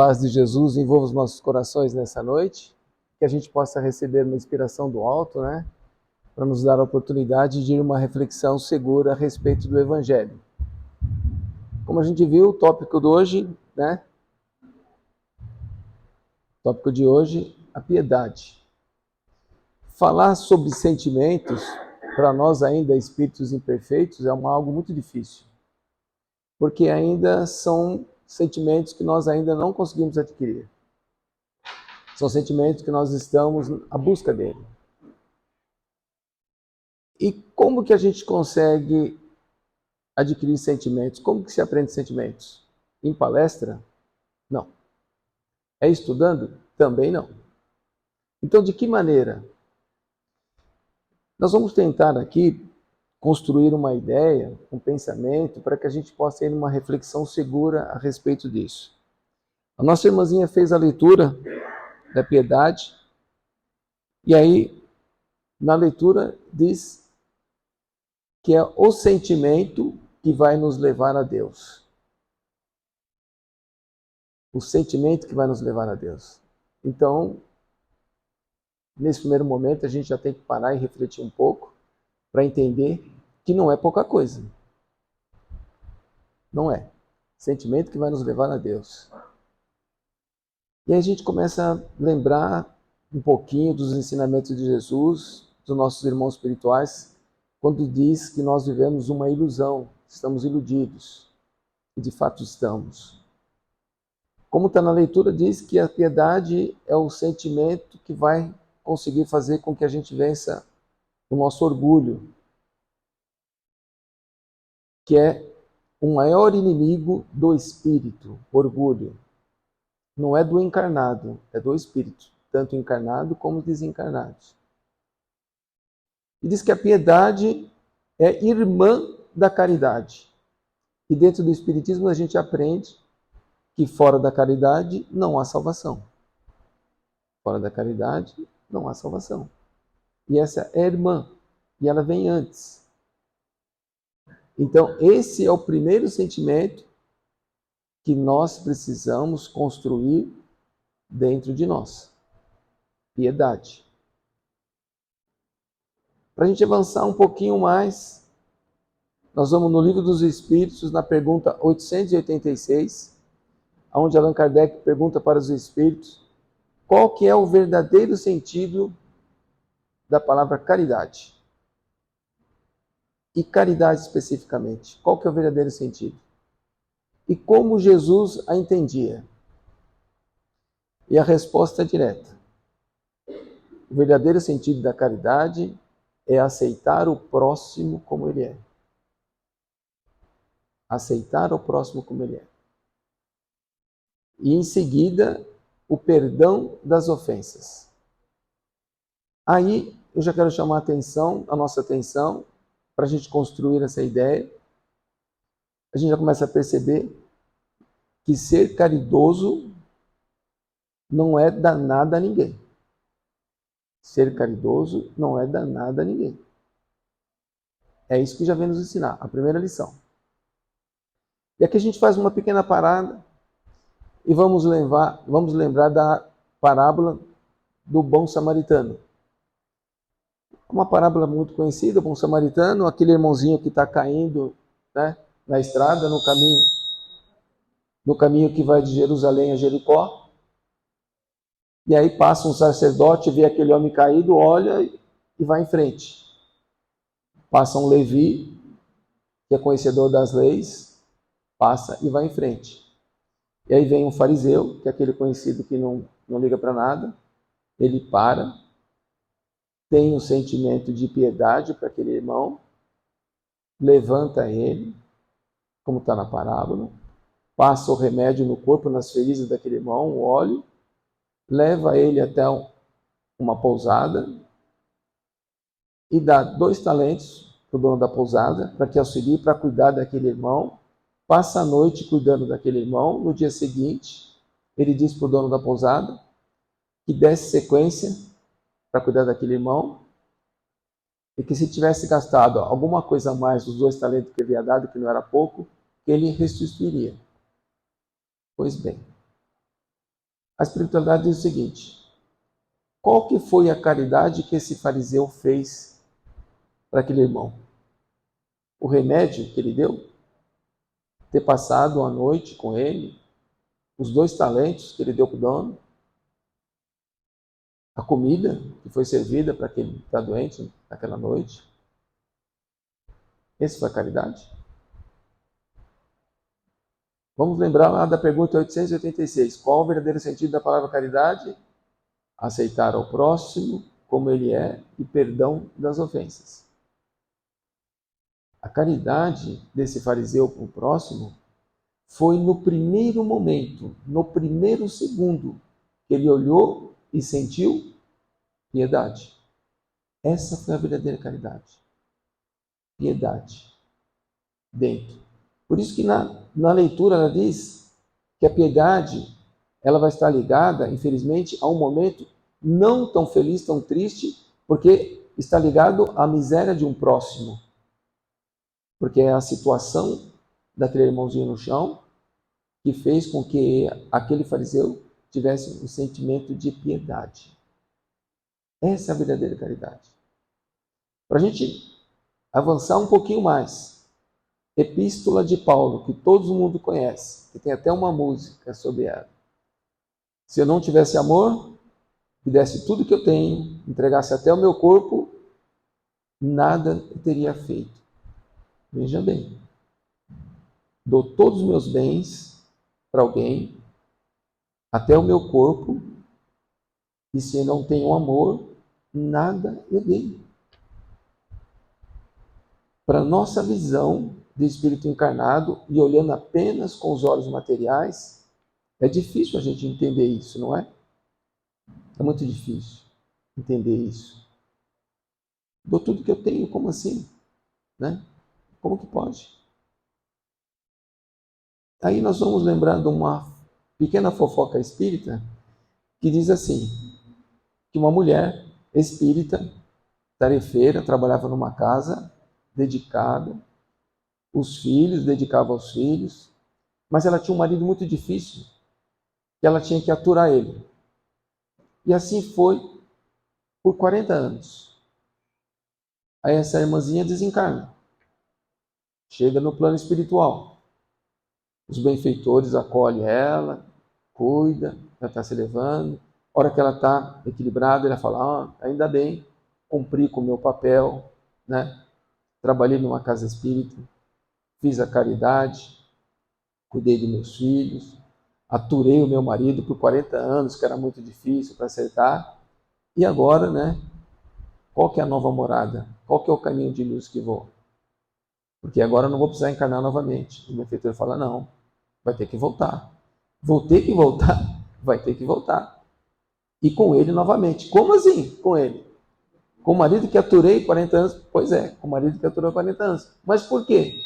Paz de Jesus envolva os nossos corações nessa noite, que a gente possa receber uma inspiração do alto, né? Para nos dar a oportunidade de uma reflexão segura a respeito do Evangelho. Como a gente viu, o tópico de hoje, né? O tópico de hoje, a piedade. Falar sobre sentimentos, para nós ainda espíritos imperfeitos, é algo muito difícil. Porque ainda são sentimentos que nós ainda não conseguimos adquirir. São sentimentos que nós estamos à busca dele. E como que a gente consegue adquirir sentimentos? Como que se aprende sentimentos? Em palestra? Não. É estudando? Também não. Então, de que maneira? Nós vamos tentar aqui construir uma ideia, um pensamento, para que a gente possa ir numa reflexão segura a respeito disso. A nossa irmãzinha fez a leitura da piedade, e aí, na leitura, diz que é o sentimento que vai nos levar a Deus. O sentimento que vai nos levar a Deus. Então, nesse primeiro momento, a gente já tem que parar e refletir um pouco para entender que não é pouca coisa. Não é. Sentimento que vai nos levar a Deus. E aí a gente começa a lembrar um pouquinho dos ensinamentos de Jesus, dos nossos irmãos espirituais, quando diz que nós vivemos uma ilusão, estamos iludidos. E de fato estamos. Como está na leitura, diz que a piedade é o sentimento que vai conseguir fazer com que a gente vença o nosso orgulho, que é o maior inimigo do espírito, orgulho. Não é do encarnado, é do espírito, tanto encarnado como desencarnado. E diz que a piedade é irmã da caridade. E dentro do espiritismo a gente aprende que fora da caridade não há salvação. Fora da caridade não há salvação. E essa é a irmã, e ela vem antes. Então, esse é o primeiro sentimento que nós precisamos construir dentro de nós. Piedade. Para a gente avançar um pouquinho mais, nós vamos no Livro dos Espíritos, na pergunta 886, onde Allan Kardec pergunta para os espíritos qual que é o verdadeiro sentido da palavra caridade. E caridade especificamente, qual que é o verdadeiro sentido? E como Jesus a entendia? E a resposta é direta. O verdadeiro sentido da caridade é aceitar o próximo como ele é. Aceitar o próximo como ele é. E em seguida, o perdão das ofensas. Aí, eu já quero chamar a nossa atenção, para a gente construir essa ideia. A gente já começa a perceber que ser caridoso não é danado a ninguém. Ser caridoso não é danado a ninguém. É isso que já vem nos ensinar, a primeira lição. E aqui a gente faz uma pequena parada e vamos lembrar da parábola do bom samaritano. Uma parábola muito conhecida, o bom samaritano, aquele irmãozinho que está caindo, né, na estrada, no caminho que vai de Jerusalém a Jericó. E aí passa um sacerdote, vê aquele homem caído, olha e vai em frente. Passa um Levi, que é conhecedor das leis, passa e vai em frente. E aí vem um fariseu, que é aquele conhecido que não liga para nada, ele para, tem um sentimento de piedade para aquele irmão, levanta ele, como está na parábola, passa o remédio no corpo, nas feridas daquele irmão, o óleo, leva ele até uma pousada e dá 2 talentos para o dono da pousada, para que auxilie para cuidar daquele irmão, passa a noite cuidando daquele irmão, no dia seguinte, ele diz para o dono da pousada que desse sequência para cuidar daquele irmão, e que se tivesse gastado alguma coisa a mais dos 2 talentos que ele havia dado, que não era pouco, que ele restituiria. Pois bem, A espiritualidade diz o seguinte: qual que foi a caridade que esse fariseu fez para aquele irmão? O remédio que ele deu? Ter passado a noite com ele? Os 2 talentos que ele deu para o dono? A comida que foi servida para quem está doente naquela noite? Essa foi a caridade? Vamos lembrar lá da pergunta 886. Qual o verdadeiro sentido da palavra caridade? Aceitar ao próximo como ele é e perdão das ofensas. A caridade desse fariseu para o próximo foi no primeiro momento, no primeiro segundo, que ele olhou e sentiu piedade. Essa foi a verdadeira caridade. Piedade. Dentro. Por isso que na leitura ela diz que a piedade ela vai estar ligada, infelizmente, a um momento não tão feliz, tão triste, porque está ligado à miséria de um próximo. Porque é a situação daquele irmãozinho no chão que fez com que aquele fariseu tivesse um sentimento de piedade. Essa é a verdadeira caridade. Para a gente avançar um pouquinho mais, Epístola de Paulo, que todo mundo conhece, que tem até uma música sobre ela. Se eu não tivesse amor, me desse tudo que eu tenho, entregasse até o meu corpo, nada eu teria feito. Veja bem, dou todos os meus bens para alguém, até o meu corpo, e se eu não tenho amor, nada eu dei. Para nossa visão de espírito encarnado e olhando apenas com os olhos materiais, é difícil a gente entender isso, não é? É muito difícil entender isso. Dou tudo que eu tenho, como assim? Né? Como que pode? Aí nós vamos lembrar de uma pequena fofoca espírita que diz assim, que uma mulher espírita, tarefeira, trabalhava numa casa dedicada, os filhos, dedicava aos filhos, mas ela tinha um marido muito difícil, que ela tinha que aturar ele. E assim foi por 40 anos. Aí essa irmãzinha desencarna, chega no plano espiritual. Os benfeitores acolhem ela, cuida, ela está se levando. A hora que ela está equilibrada, ela fala, ainda bem, cumpri com o meu papel, né? Trabalhei numa casa espírita, fiz a caridade, cuidei dos meus filhos, aturei o meu marido por 40 anos, que era muito difícil para acertar. E agora, né? Qual que é a nova morada? Qual que é o caminho de luz que vou? Porque agora eu não vou precisar encarnar novamente. O benfeitor fala, não, vai ter que voltar. Vou ter que voltar? Vai ter que voltar. E com ele novamente. Como assim com ele? Com o marido que aturei 40 anos? Pois é, com o marido que aturou 40 anos. Mas por quê?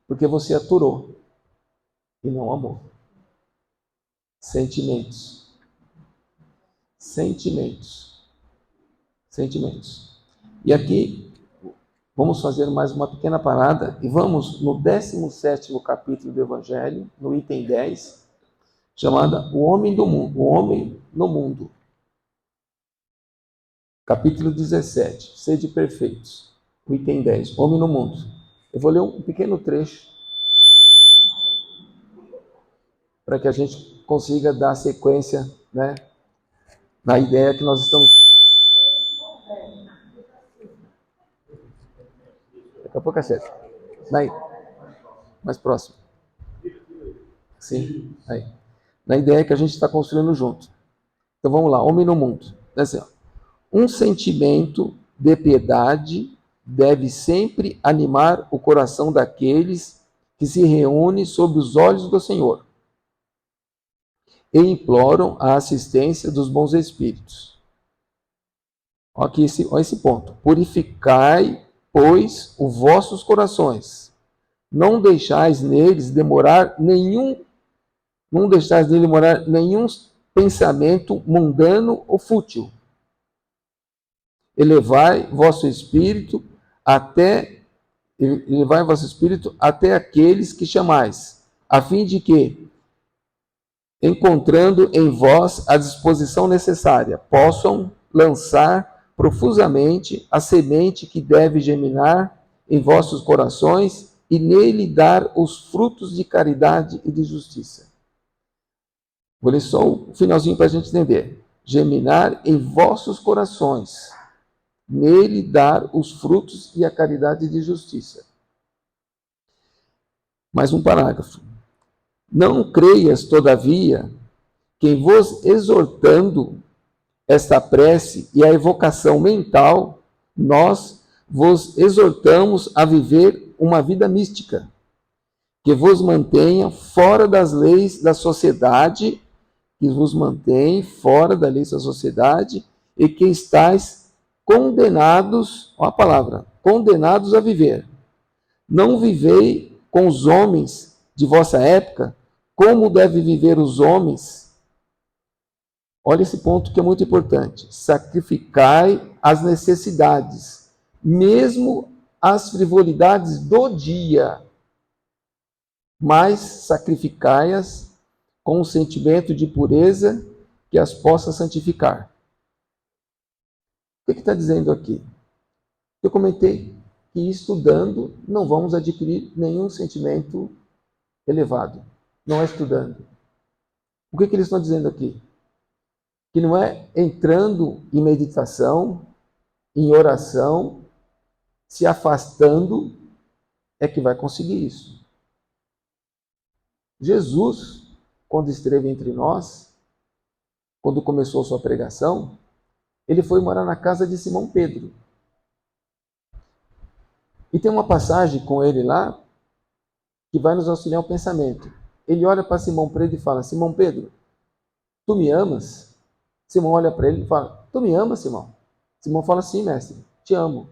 Porque você aturou e não amou. Sentimentos. Sentimentos. Sentimentos. E aqui, vamos fazer mais uma pequena parada e vamos no 17º capítulo do Evangelho, no item 10, chamada O Homem do Mundo, o Homem no Mundo. Capítulo 17, Sede Perfeitos. O item 10, Homem no Mundo. Eu vou ler um pequeno trecho para que a gente consiga dar sequência, né, na ideia que nós estamos... Daqui a pouco acerta. Mais próximo. Sim, aí. Na ideia que a gente está construindo junto. Então vamos lá, Homem no Mundo. É assim, ó. Um sentimento de piedade deve sempre animar o coração daqueles que se reúnem sob os olhos do Senhor e imploram a assistência dos bons espíritos. Olha esse ponto. Purificai, pois, os vossos corações. Não deixais neles demorar nenhum pensamento mundano ou fútil. Elevai vosso espírito até aqueles que chamais, a fim de que, encontrando em vós a disposição necessária, possam lançar profusamente a semente que deve germinar em vossos corações e nele dar os frutos de caridade e de justiça. Vou ler só o finalzinho para a gente entender. Germinar em vossos corações, nele dar os frutos e a caridade de justiça. Mais um parágrafo. Não creias, todavia, que em vos exortando esta prece e a evocação mental, nós vos exortamos a viver uma vida mística, que vos mantenha fora das leis da sociedade, que vos mantém fora da lei da sociedade e que estáis condenados, ó a palavra, condenados a viver. Não vivei com os homens de vossa época, como devem viver os homens. Olha esse ponto que é muito importante. Sacrificai as necessidades, mesmo as frivolidades do dia, mas sacrificai-as com um sentimento de pureza que as possa santificar. O que está dizendo aqui? Eu comentei que estudando não vamos adquirir nenhum sentimento elevado. Não é estudando. O que eles estão dizendo aqui? Que não é entrando em meditação, em oração, se afastando, é que vai conseguir isso. Jesus, quando esteve entre nós, quando começou sua pregação, ele foi morar na casa de Simão Pedro. E tem uma passagem com ele lá que vai nos auxiliar o pensamento. Ele olha para Simão Pedro e fala: Simão Pedro, tu me amas? Simão olha para ele e fala: tu me amas, Simão? Simão fala: sim, mestre, te amo.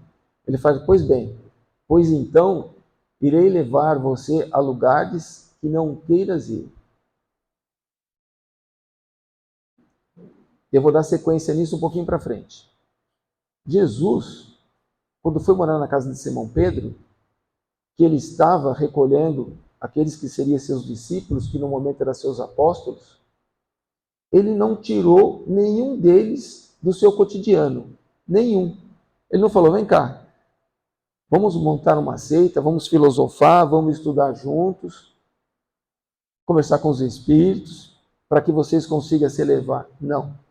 Ele fala: pois bem, pois então irei levar você a lugares que não queiras ir. Eu vou dar sequência nisso um pouquinho para frente. Jesus, quando foi morar na casa de Simão Pedro, que ele estava recolhendo aqueles que seriam seus discípulos, que no momento eram seus apóstolos, ele não tirou nenhum deles do seu cotidiano. Nenhum. Ele não falou: vem cá, vamos montar uma seita, vamos filosofar, vamos estudar juntos, conversar com os espíritos, para que vocês consigam se elevar. Não.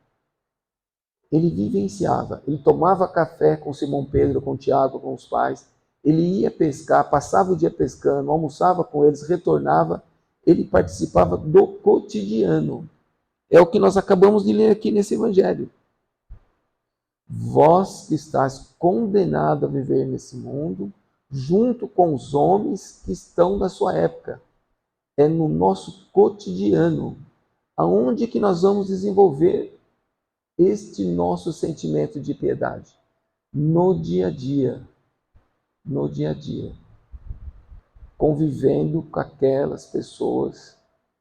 Ele vivenciava, ele tomava café com Simão Pedro, com Tiago, com os pais, ele ia pescar, passava o dia pescando, almoçava com eles, retornava, ele participava do cotidiano. É o que nós acabamos de ler aqui nesse evangelho. Vós que estás condenado a viver nesse mundo, junto com os homens que estão da sua época. É no nosso cotidiano, aonde que nós vamos desenvolver este nosso sentimento de piedade. No dia a dia. No dia a dia. Convivendo com aquelas pessoas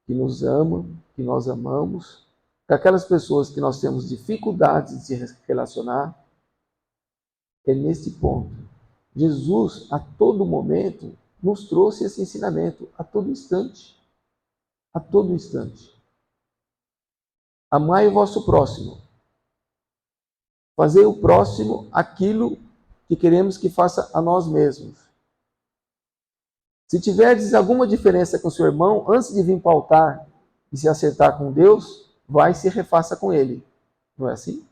que nos amam, que nós amamos, com aquelas pessoas que nós temos dificuldades de se relacionar. É nesse ponto. Jesus, a todo momento, nos trouxe esse ensinamento, a todo instante. A todo instante. Amai o vosso próximo. Fazer o próximo aquilo que queremos que faça a nós mesmos. Se tiverdes alguma diferença com seu irmão, antes de vir para o altar e se acertar com Deus, vai e se refaça com ele. Não é assim?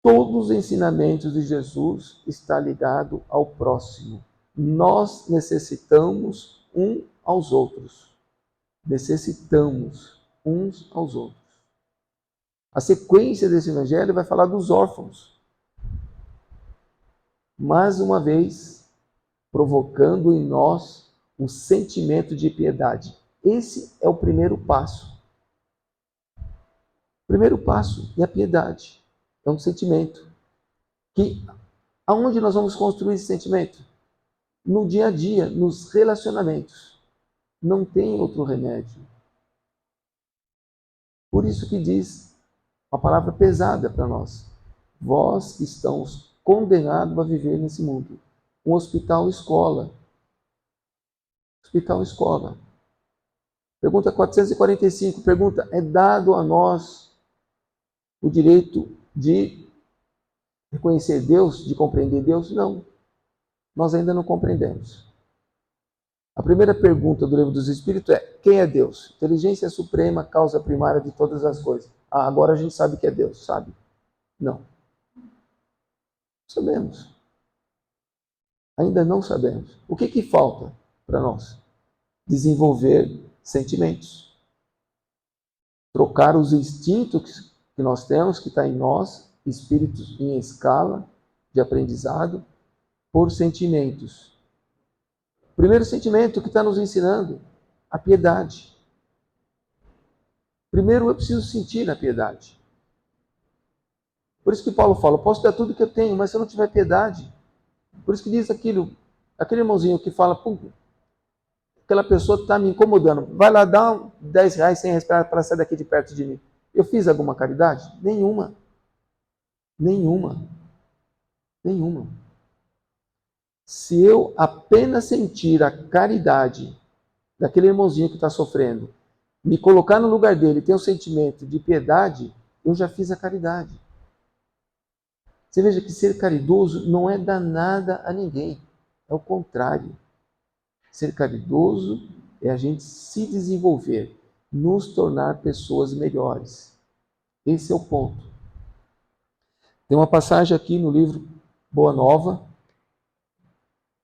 Todos os ensinamentos de Jesus estão ligados ao próximo. Nós necessitamos uns aos outros. Necessitamos uns aos outros. A sequência desse evangelho vai falar dos órfãos. Mais uma vez, provocando em nós um sentimento de piedade. Esse é o primeiro passo. O primeiro passo é a piedade. É um sentimento. Aonde nós vamos construir esse sentimento? No dia a dia, nos relacionamentos. Não tem outro remédio. Por isso que diz uma palavra pesada para nós. Vós que estamos condenados a viver nesse mundo. Um hospital-escola. Hospital-escola. Pergunta 445, pergunta: é dado a nós o direito de reconhecer Deus, de compreender Deus? Não, nós ainda não compreendemos. A primeira pergunta do Livro dos Espíritos é: quem é Deus? Inteligência suprema, causa primária de todas as coisas. Ah, agora a gente sabe que é Deus, sabe? Não. Sabemos. Ainda não sabemos. O que falta para nós? Desenvolver sentimentos. Trocar os instintos que nós temos, que está em nós, espíritos em escala de aprendizado, por sentimentos. O primeiro sentimento que está nos ensinando, a piedade. Primeiro eu preciso sentir a piedade. Por isso que Paulo fala: eu posso dar tudo que eu tenho, mas se eu não tiver piedade. Por isso que diz aquele irmãozinho que fala: pum, aquela pessoa está me incomodando, vai lá dar 10 reais, 100 reais para sair daqui de perto de mim. Eu fiz alguma caridade? Nenhuma. Nenhuma. Nenhuma. Se eu apenas sentir a caridade daquele irmãozinho que está sofrendo, me colocar no lugar dele, ter um sentimento de piedade, eu já fiz a caridade. Você veja que ser caridoso não é dar nada a ninguém. É o contrário. Ser caridoso é a gente se desenvolver, nos tornar pessoas melhores. Esse é o ponto. Tem uma passagem aqui no livro Boa Nova,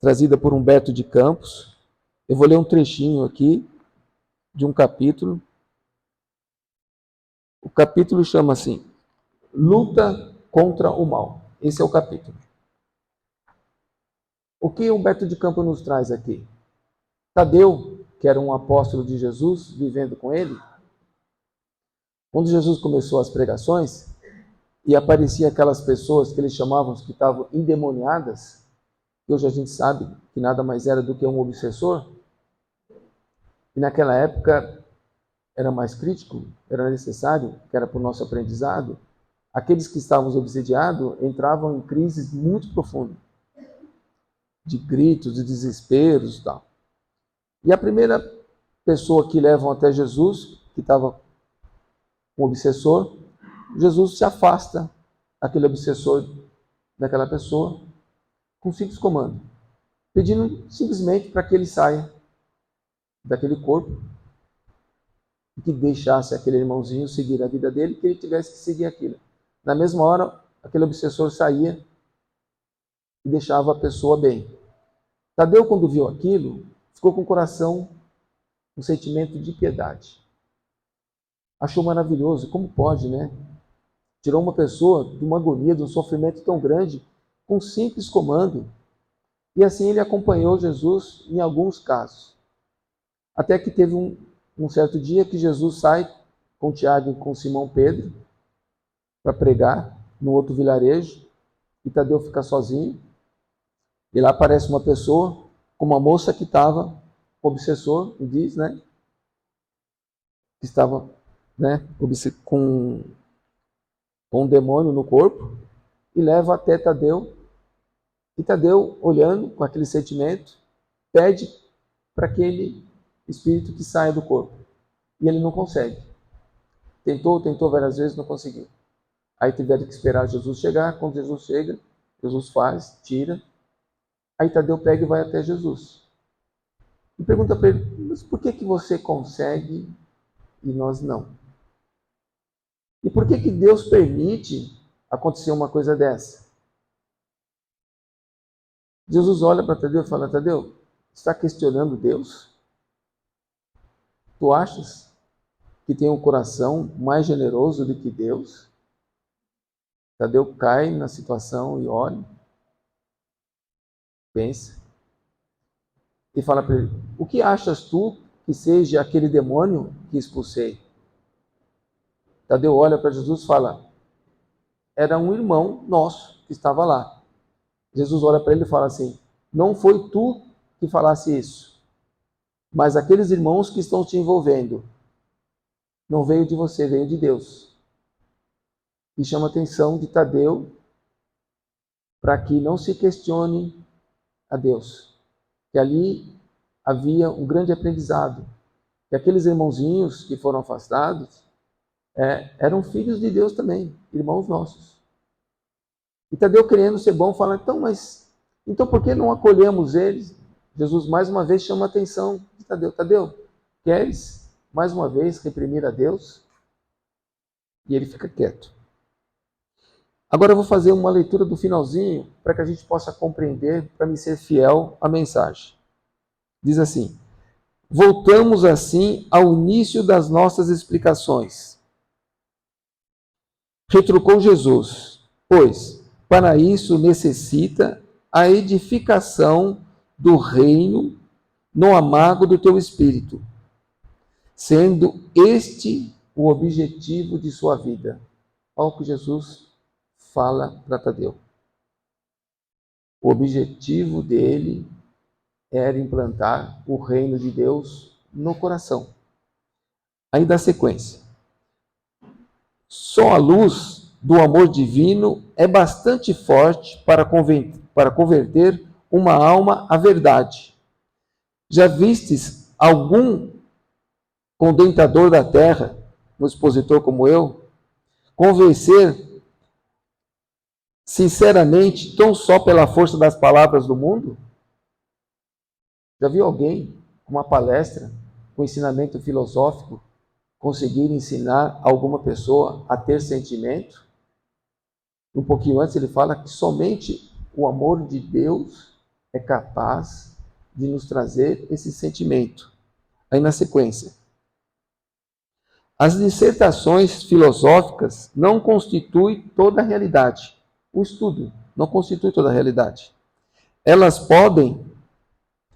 trazida por Humberto de Campos. Eu vou ler um trechinho aqui de um capítulo. O capítulo chama assim: Luta contra o Mal. Esse é o capítulo. O que Humberto de Campos nos traz aqui? Tadeu, que era um apóstolo de Jesus, vivendo com ele, quando Jesus começou as pregações, e aparecia aquelas pessoas que eles chamavam que estavam endemoniadas, que hoje a gente sabe que nada mais era do que um obsessor, e naquela época era mais crítico, era necessário, que era para o nosso aprendizado, aqueles que estavam obsediados entravam em crises muito profundas, de gritos, de desesperos e tal. E a primeira pessoa que levam até Jesus, que estava com o obsessor, Jesus se afasta daquele obsessor, daquela pessoa, com um simples comando, pedindo simplesmente para que ele saia daquele corpo e que deixasse aquele irmãozinho seguir a vida dele, que ele tivesse que seguir aquilo. Na mesma hora, aquele obsessor saía e deixava a pessoa bem. Tadeu, quando viu aquilo, ficou com o coração, um sentimento de piedade. Achou maravilhoso, como pode, né? Tirou uma pessoa de uma agonia, de um sofrimento tão grande, com um simples comando. E assim ele acompanhou Jesus em alguns casos. Até que teve um certo dia que Jesus sai com Tiago e com Simão Pedro para pregar no outro vilarejo, e Tadeu fica sozinho. E lá aparece uma pessoa, com uma moça que estava obsessor, e diz, né? Que estava, né, com um demônio no corpo, e leva até Tadeu. E Tadeu, olhando com aquele sentimento, pede para aquele espírito que saia do corpo. E ele não consegue. Tentou várias vezes, não conseguiu. Aí tiveram que esperar Jesus chegar. Quando Jesus chega, Jesus faz, tira. Aí Tadeu pega e vai até Jesus. E pergunta para ele: mas por que você consegue e nós não? E por que Deus permite acontecer uma coisa dessa? Jesus olha para Tadeu e fala: Tadeu, você está questionando Deus? Tu achas que tem um coração mais generoso do que Deus? Tadeu cai na situação e olha, pensa, e fala para ele: o que achas tu que seja aquele demônio que expulsei? Tadeu olha para Jesus e fala: era um irmão nosso que estava lá. Jesus olha para ele e fala assim: não foi tu que falasse isso, mas aqueles irmãos que estão te envolvendo. Não veio de você, veio de Deus. E chama a atenção de Tadeu para que não se questione a Deus. Que ali havia um grande aprendizado. que aqueles irmãozinhos que foram afastados eram filhos de Deus também, irmãos nossos. E Tadeu, querendo ser bom, fala, então por que não acolhemos eles? Jesus mais uma vez chama a atenção de Tadeu. Tadeu, queres mais uma vez reprimir a Deus? E ele fica quieto. Agora eu vou fazer uma leitura do finalzinho para que a gente possa compreender, para me ser fiel à mensagem. Diz assim: voltamos assim ao início das nossas explicações. Retrucou Jesus, pois para isso necessita a edificação do reino no amargo do teu espírito, sendo este o objetivo de sua vida. Olha o que Jesus fala para Tadeu. O objetivo dele era implantar o reino de Deus no coração. Aí dá sequência. Só a luz do amor divino é bastante forte para converter uma alma à verdade. Já vistes algum condentador da terra, um expositor como eu, convencer sinceramente tão só pela força das palavras do mundo? Já viu alguém com uma palestra, com ensinamento filosófico, conseguir ensinar alguma pessoa a ter sentimento? Um pouquinho antes ele fala que somente o amor de Deus é capaz de nos trazer esse sentimento. Aí na sequência, as dissertações filosóficas não constituem toda a realidade. O estudo não constitui toda a realidade. Elas podem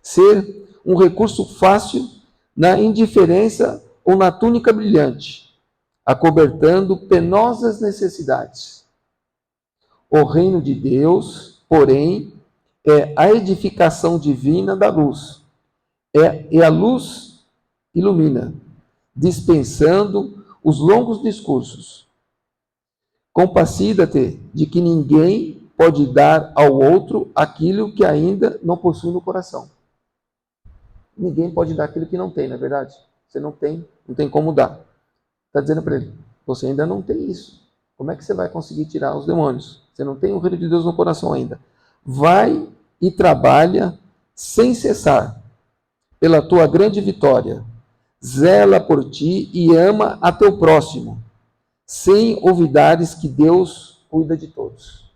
ser um recurso fácil na indiferença ou na túnica brilhante, acobertando penosas necessidades. O reino de Deus, porém, é a edificação divina da luz. E a luz ilumina, dispensando os longos discursos. Compacida-te de que ninguém pode dar ao outro aquilo que ainda não possui no coração. Ninguém pode dar aquilo que não tem, não é verdade? Você não tem como dar. Está dizendo para ele, você ainda não tem isso. Como é que você vai conseguir tirar os demônios? Você não tem o reino de Deus no coração ainda. Vai e trabalha sem cessar pela tua grande vitória. Zela por ti e ama a teu próximo, sem olvidares que Deus cuida de todos.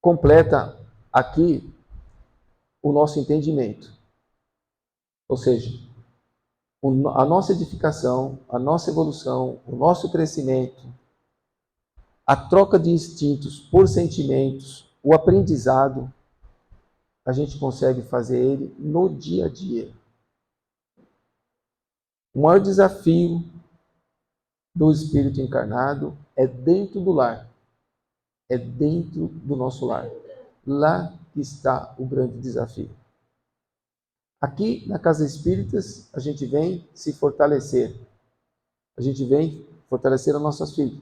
Completa aqui o nosso entendimento. Ou seja, a nossa edificação, a nossa evolução, o nosso crescimento, a troca de instintos por sentimentos, o aprendizado, a gente consegue fazer ele no dia a dia. O maior desafio do espírito encarnado é dentro do lar. É dentro do nosso lar. Lá que está o grande desafio. Aqui na Casa Espíritas, a gente vem se fortalecer. A gente vem fortalecer as nossas filhas.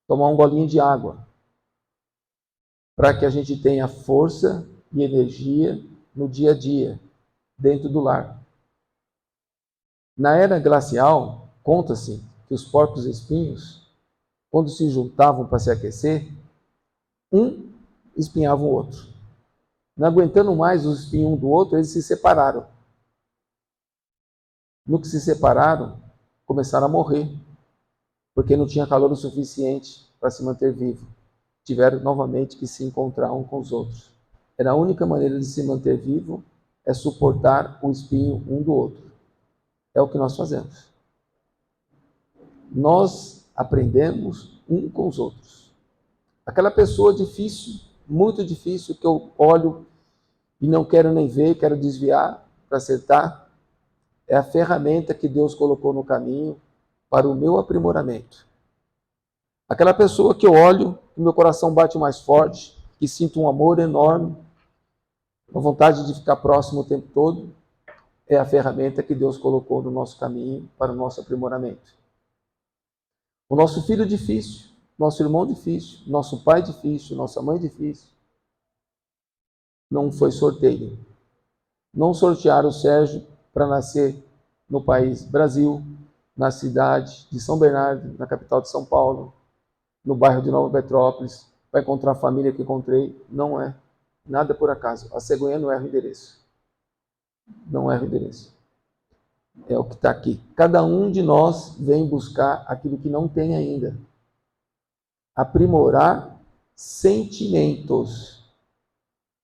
Tomar um golinho de água. Para que a gente tenha força e energia no dia a dia, dentro do lar. Na era glacial, conta-se que os porcos espinhos, quando se juntavam para se aquecer, um espinhava o outro. Não aguentando mais os espinhos um do outro, eles se separaram. No que se separaram, começaram a morrer, porque não tinha calor o suficiente para se manter vivo. Tiveram novamente que se encontrar um com os outros. Era a única maneira de se manter vivo, é suportar o espinho um do outro. É o que nós fazemos. Nós aprendemos um com os outros. Aquela pessoa difícil, muito difícil, que eu olho e não quero nem ver, quero desviar para acertar, é a ferramenta que Deus colocou no caminho para o meu aprimoramento. Aquela pessoa que eu olho, que meu coração bate mais forte, que sinto um amor enorme, uma vontade de ficar próximo o tempo todo, é a ferramenta que Deus colocou no nosso caminho para o nosso aprimoramento. O nosso filho difícil, nosso irmão difícil, nosso pai difícil, nossa mãe difícil, não foi sorteio. Não sortearam o Sérgio para nascer no país Brasil, na cidade de São Bernardo, na capital de São Paulo, no bairro de Nova Petrópolis, para encontrar a família que encontrei. Não é nada por acaso. A cegonha não erra o endereço. Não erra o endereço. É o que está aqui. Cada um de nós vem buscar aquilo que não tem ainda. Aprimorar sentimentos.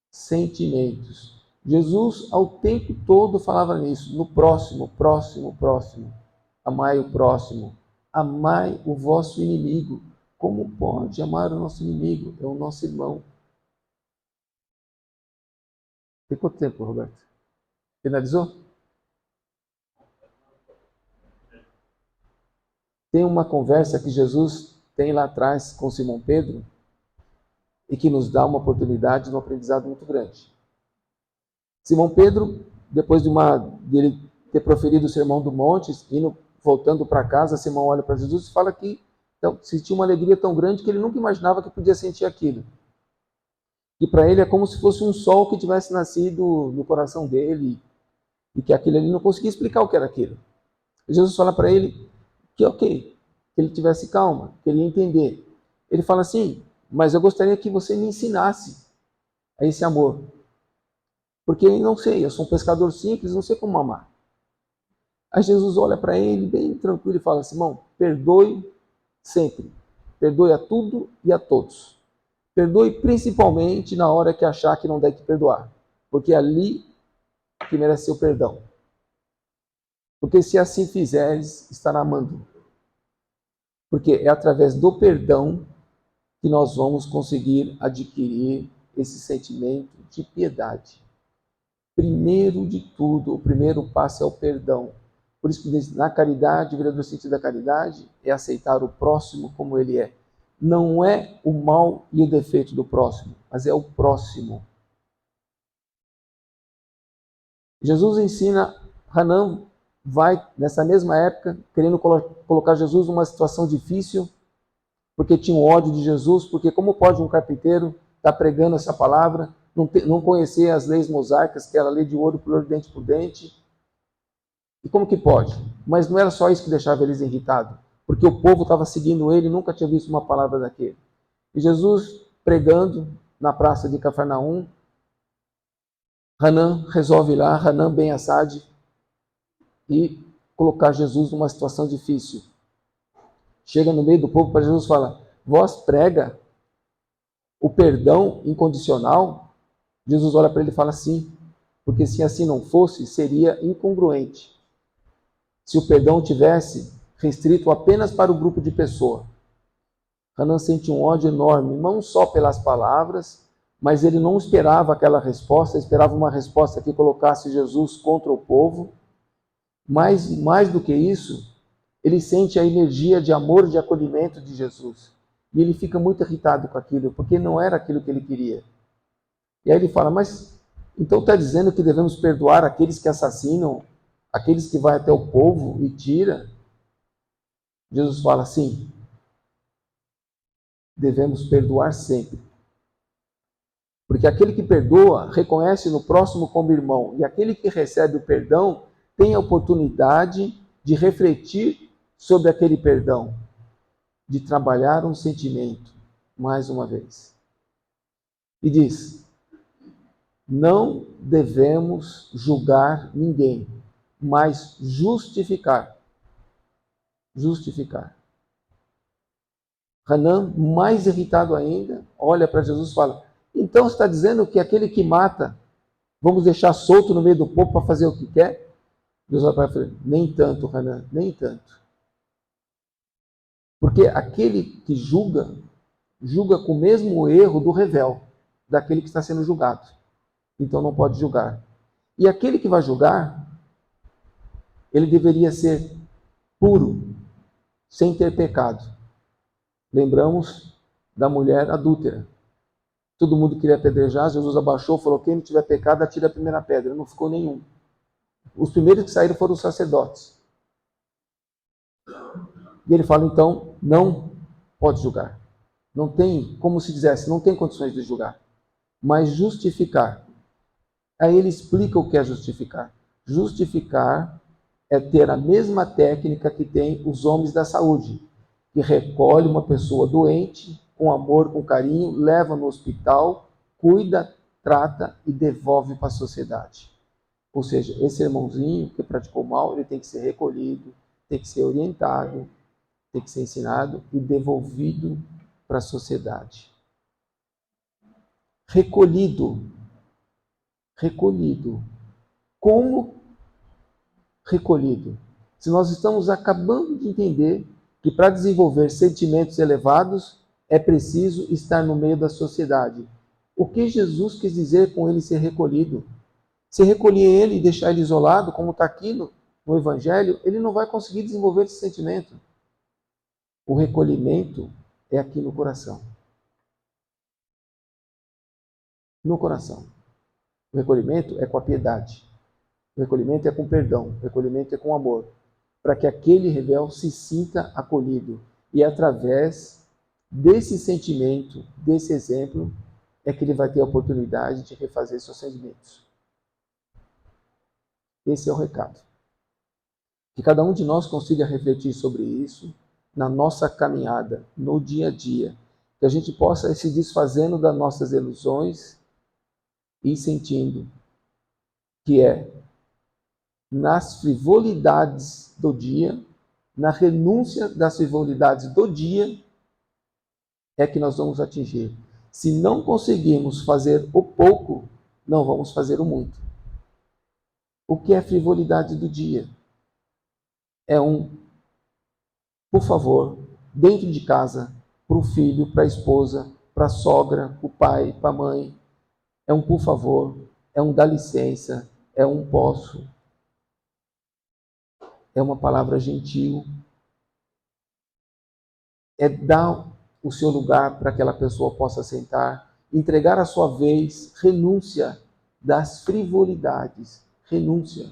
Sentimentos. Jesus, ao tempo todo, falava nisso. No próximo, próximo, próximo. Amai o próximo. Amai o vosso inimigo. Como pode amar o nosso inimigo? É o nosso irmão. Tem quanto tempo, Roberto? Finalizou? Tem uma conversa que Jesus tem lá atrás com Simão Pedro e que nos dá uma oportunidade de um aprendizado muito grande. Simão Pedro, depois dele ter proferido o Sermão do Monte, voltando para casa, Simão olha para Jesus e fala que sentiu uma alegria tão grande que ele nunca imaginava que podia sentir aquilo. E para ele é como se fosse um sol que tivesse nascido no coração dele e que aquilo ali não conseguia explicar o que era aquilo. E Jesus fala para ele que ok, que ele tivesse calma, que ele ia entender. Ele fala assim, mas eu gostaria que você me ensinasse a esse amor. Porque eu não sei, eu sou um pescador simples, não sei como amar. Aí Jesus olha para ele bem tranquilo e fala, Simão, perdoe sempre. Perdoe a tudo e a todos. Perdoe principalmente na hora que achar que não deve te perdoar. Porque é ali que merece seu perdão. Porque se assim fizeres, estará amando. Porque é através do perdão que nós vamos conseguir adquirir esse sentimento de piedade. Primeiro de tudo, o primeiro passo é o perdão. Por isso que na caridade, o verdadeiro sentido da caridade é aceitar o próximo como ele é. Não é o mal e o defeito do próximo, mas é o próximo. Jesus ensina, Hanan vai, nessa mesma época, querendo colocar Jesus numa situação difícil, porque tinha um ódio de Jesus, porque como pode um carpinteiro estar pregando essa palavra, não conhecer as leis mosaicas, que era a lei de ouro por ouro, dente por dente? E como que pode? Mas não era só isso que deixava eles irritados, porque o povo estava seguindo ele e nunca tinha visto uma palavra daquele. E Jesus, pregando na praça de Cafarnaum, Hanan resolve ir lá, Hanan ben Assad, e colocar Jesus numa situação difícil. Chega no meio do povo para Jesus e fala, vós prega o perdão incondicional? Jesus olha para ele e fala, sim, porque se assim não fosse, seria incongruente. Se o perdão tivesse restrito apenas para o grupo de pessoa. Hanan sente um ódio enorme, não só pelas palavras, mas ele não esperava aquela resposta, esperava uma resposta que colocasse Jesus contra o povo. Mas, mais do que isso, ele sente a energia de amor e de acolhimento de Jesus. E ele fica muito irritado com aquilo, porque não era aquilo que ele queria. E aí ele fala, mas então está dizendo que devemos perdoar aqueles que assassinam, aqueles que vão até o povo e tira? Jesus fala, sim, devemos perdoar sempre. Porque aquele que perdoa reconhece no próximo como irmão, e aquele que recebe o perdão tem a oportunidade de refletir sobre aquele perdão, de trabalhar um sentimento, mais uma vez. E diz, não devemos julgar ninguém, mas justificar. Justificar. Hanan, mais irritado ainda, olha para Jesus e fala, então você está dizendo que aquele que mata, vamos deixar solto no meio do povo para fazer o que quer? Jesus vai falar, nem tanto, Hanan, nem tanto. Porque aquele que julga, julga com o mesmo erro do revel, daquele que está sendo julgado. Então não pode julgar. E aquele que vai julgar, ele deveria ser puro, sem ter pecado. Lembramos da mulher adúltera. Todo mundo queria apedrejar, Jesus abaixou, falou, quem não tiver pecado, atira a primeira pedra. Não ficou nenhum. Os primeiros que saíram foram os sacerdotes. E ele fala, então, não pode julgar. Não tem, como se dissesse, não tem condições de julgar. Mas justificar. Aí ele explica o que é justificar. Justificar é ter a mesma técnica que tem os homens da saúde, que recolhe uma pessoa doente, com amor, com carinho, leva no hospital, cuida, trata e devolve para a sociedade. Ou seja, esse irmãozinho que praticou mal, ele tem que ser recolhido, tem que ser orientado, tem que ser ensinado e devolvido para a sociedade. Recolhido. Recolhido. Como recolhido? Se nós estamos acabando de entender que para desenvolver sentimentos elevados é preciso estar no meio da sociedade. O que Jesus quis dizer com ele ser recolhido? Se recolher ele e deixar ele isolado, como está aqui no Evangelho, ele não vai conseguir desenvolver esse sentimento. O recolhimento é aqui no coração. No coração. O recolhimento é com a piedade. O recolhimento é com perdão. O recolhimento é com amor. Para que aquele rebelde se sinta acolhido. E através desse sentimento, desse exemplo, é que ele vai ter a oportunidade de refazer seus sentimentos. Esse é o recado. Que cada um de nós consiga refletir sobre isso na nossa caminhada, no dia a dia. Que a gente possa ir se desfazendo das nossas ilusões e sentindo que é nas frivolidades do dia, na renúncia das frivolidades do dia, é que nós vamos atingir. Se não conseguirmos fazer o pouco, não vamos fazer o muito. O que é frivolidade do dia? É por favor, dentro de casa, para o filho, para a esposa, para a sogra, para o pai, para a mãe. É um por favor, é um dá licença, é um posso. É uma palavra gentil. É dar o seu lugar para que aquela pessoa possa sentar, entregar a sua vez, renúncia das frivolidades. Renúncia.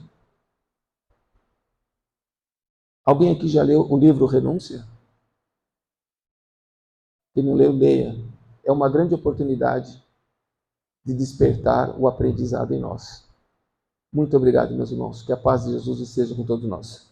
Alguém aqui já leu o livro Renúncia? Quem não leu, leia. É uma grande oportunidade de despertar o aprendizado em nós. Muito obrigado, meus irmãos. Que a paz de Jesus esteja com todos nós.